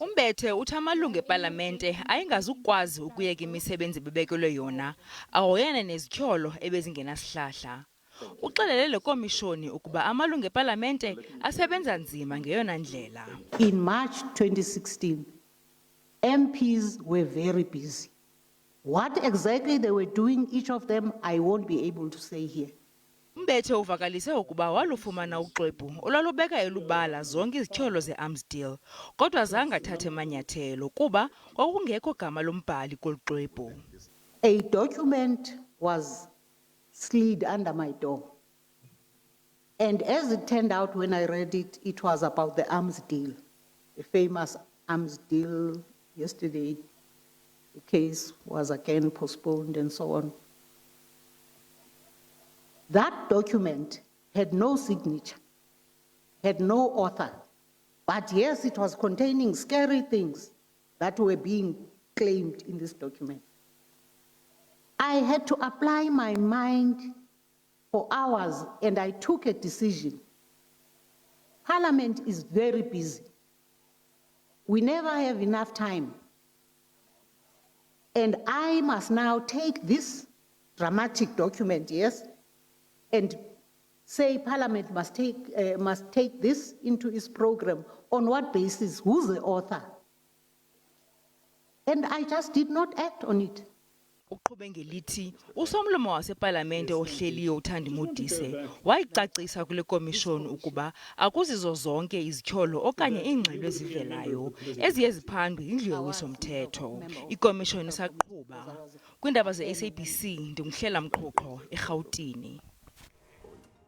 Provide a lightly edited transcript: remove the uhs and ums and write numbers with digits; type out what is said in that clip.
Mbethe uthi amalungu epalamente ayengazukwazi ukuyeka imisebenzi bebekelwe yona ahoyana nezithyolo ebezingenasihlahla. Uxelele le komishoni ukuba amalungu epalamente asebenza nzima ngeyona ndlela. In March 2016, MPs were very busy. What exactly they were doing, each of them, I won't be able to say here. Mbethe uvakalise ukuba walufumana uxwebhu olwalubeka elubala zonke izithyolo ze-Armsdale, kodwa zange athathe manyathelo kuba kwakungekho gama lombhali kolu xwebhu. A document was slid under my door. And as it turned out, when I read it, it was about the arms deal, the famous arms deal. Yesterday, the case was again postponed and so on. That document had no signature, had no author, but yes, it was containing scary things that were being claimed in this document. I had to apply my mind for hours, and I took a decision. Parliament is very busy. We never have enough time. And I must now take this dramatic document, yes, and say Parliament must take this into its program. On what basis? Who's the author? And I just did not act on it. Uqhube ngelithi usomlomo wasepalamente ohleliyo uThandimodise wayicacisa kule komishoni ukuba akuzizo zonke izithyolo okanye iingxelo ezivelayo eziye ziphandwe yindlu yowiso-mthetho. Ikomishoni isaqhuba. Kwiindaba ze-SABC ndingumhlela mqhoqho eRhawutini.